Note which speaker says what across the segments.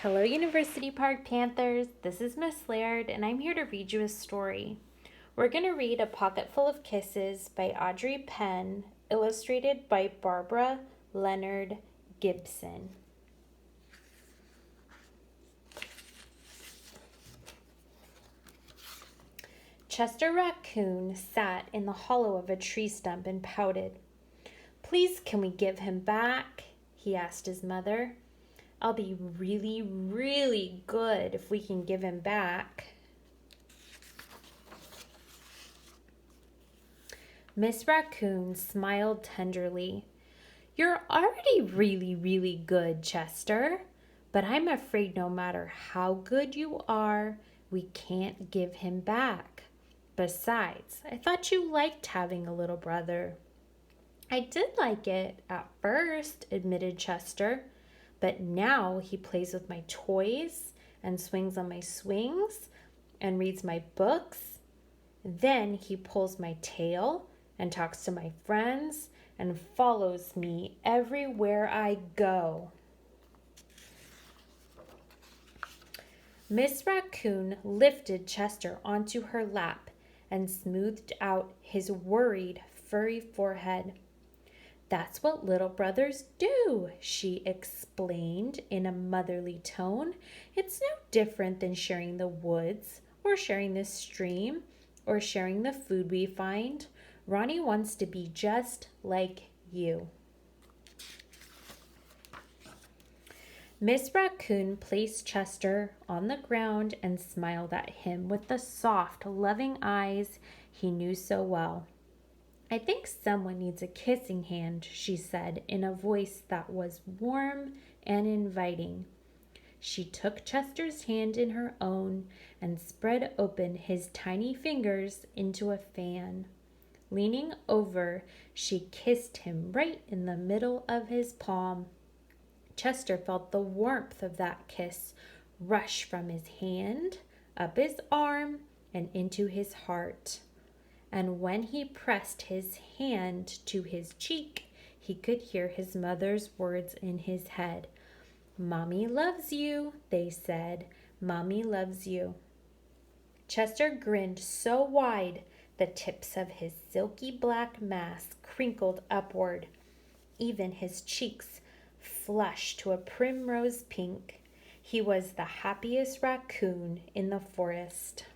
Speaker 1: Hello, University Park Panthers. This is Miss Laird, and I'm here to read you a story. We're going to read A Pocket Full of Kisses by Audrey Penn, illustrated by Barbara Leonard Gibson. Chester Raccoon sat in the hollow of a tree stump and pouted. "Please, can we give him back?" he asked his mother. "I'll be really, really good if we can give him back." Miss Raccoon smiled tenderly. "You're already really, really good, Chester. But I'm afraid no matter how good you are, we can't give him back. Besides, I thought you liked having a little brother." "I did like it at first," admitted Chester. "But now he plays with my toys and swings on my swings and reads my books. Then he pulls my tail and talks to my friends and follows me everywhere I go." Miss Raccoon lifted Chester onto her lap and smoothed out his worried, furry forehead. "That's what little brothers do," she explained in a motherly tone. "It's no different than sharing the woods or sharing the stream or sharing the food we find. Ronnie wants to be just like you." Miss Raccoon placed Chester on the ground and smiled at him with the soft, loving eyes he knew so well. "I think someone needs a kissing hand," she said in a voice that was warm and inviting. She took Chester's hand in her own and spread open his tiny fingers into a fan. Leaning over, she kissed him right in the middle of his palm. Chester felt the warmth of that kiss rush from his hand, up his arm, and into his heart. And when he pressed his hand to his cheek, he could hear his mother's words in his head. "Mommy loves you," they said. "Mommy loves you." Chester grinned so wide the tips of his silky black mask crinkled upward. Even his cheeks flushed to a primrose pink. He was the happiest raccoon in the forest.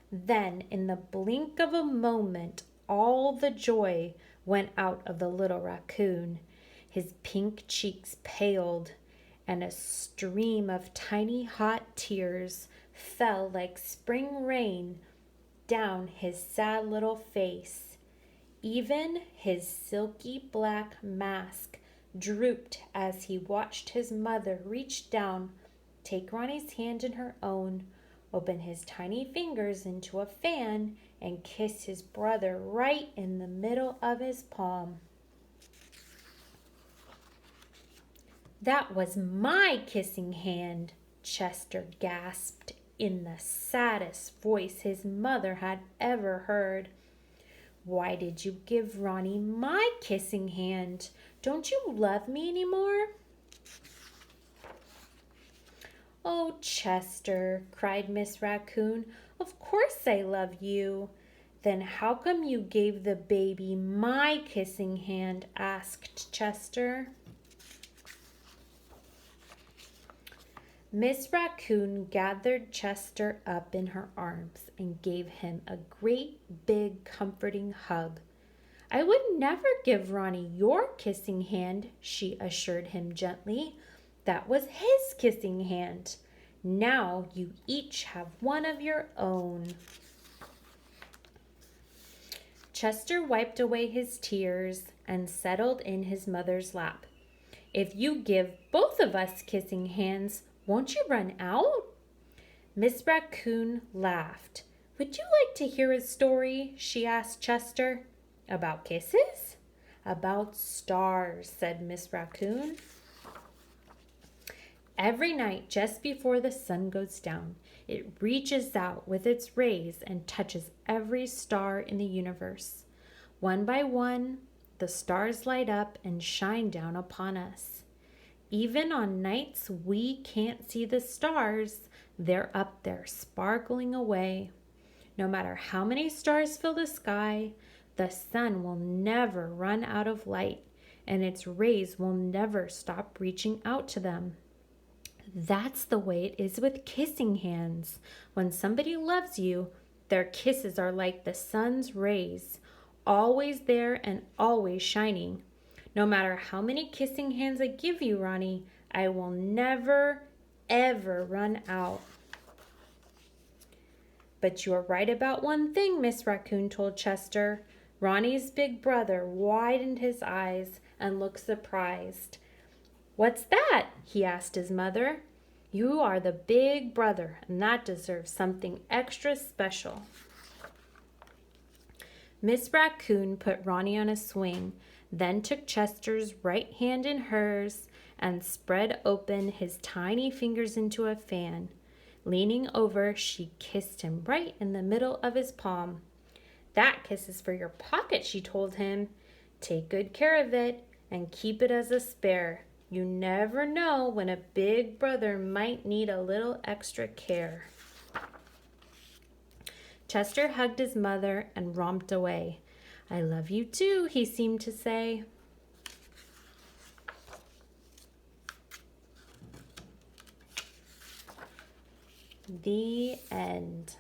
Speaker 1: Then, in the blink of a moment, all the joy went out of the little raccoon. His pink cheeks paled, and a stream of tiny hot tears fell like spring rain down his sad little face. Even his silky black mask drooped as he watched his mother reach down, take Ronnie's hand in her own, open his tiny fingers into a fan, and kiss his brother right in the middle of his palm. "That was my kissing hand," Chester gasped in the saddest voice his mother had ever heard. "Why did you give Ronnie my kissing hand? Don't you love me anymore?" "Oh, Chester," cried Miss Raccoon, "of course I love you." "Then how come you gave the baby my kissing hand?" asked Chester. Miss Raccoon gathered Chester up in her arms and gave him a great big comforting hug. "I would never give Ronnie your kissing hand," she assured him gently. "That was his kissing hand. Now you each have one of your own." Chester wiped away his tears and settled in his mother's lap. "If you give both of us kissing hands, won't you run out?" Miss Raccoon laughed. "Would you like to hear a story?" she asked Chester. "About kisses?" "About stars," said Miss Raccoon. "Every night, just before the sun goes down, it reaches out with its rays and touches every star in the universe. One by one, the stars light up and shine down upon us. Even on nights we can't see the stars, they're up there sparkling away. No matter how many stars fill the sky, the sun will never run out of light, and its rays will never stop reaching out to them. That's the way it is with kissing hands. When somebody loves you, their kisses are like the sun's rays, always there and always shining. No matter how many kissing hands I give you, Ronnie, I will never, ever run out. But you are right about one thing, Miss Raccoon told Chester. Ronnie's big brother widened his eyes and looked surprised. What's that? He asked his mother. You are the big brother, and that deserves something extra special. Miss Raccoon put Ronnie on a swing, then took Chester's right hand in hers and spread open his tiny fingers into a fan. Leaning over, she kissed him right in the middle of his palm. That kiss is for your pocket, she told him. Take good care of it and keep it as a spare. You never know when a big brother might need a little extra care. Chester hugged his mother and romped away. I love you too, he seemed to say. The end.